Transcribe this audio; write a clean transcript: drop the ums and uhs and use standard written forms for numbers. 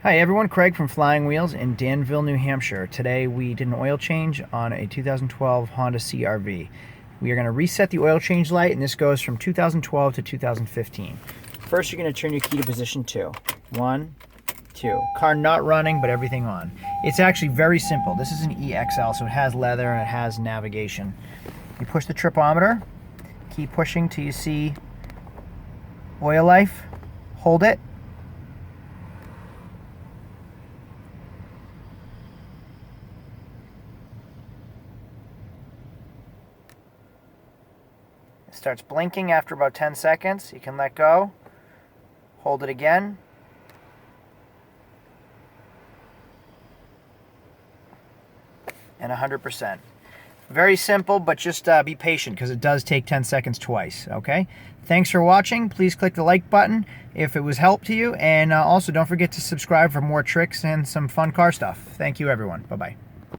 Hi everyone, Craig from Flying Wheels in Danville, New Hampshire. Today we did an oil change on a 2012 Honda CR-V. We are going to reset the oil change light, and this goes from 2012 to 2015. First, you're going to turn your key to position 2. 1, 2. Car not running, but everything on. It's actually very simple. This is an EXL, so it has leather and it has navigation. You push the tripometer, keep pushing till you see oil life, hold it. It starts blinking after about 10 seconds. You can let go, hold it again, and 100%. Very simple, but just be patient because it does take 10 seconds twice, okay? Thanks for watching. Please click the like button if it was help to you, and also don't forget to subscribe for more tricks and some fun car stuff. Thank you, everyone. Bye-bye.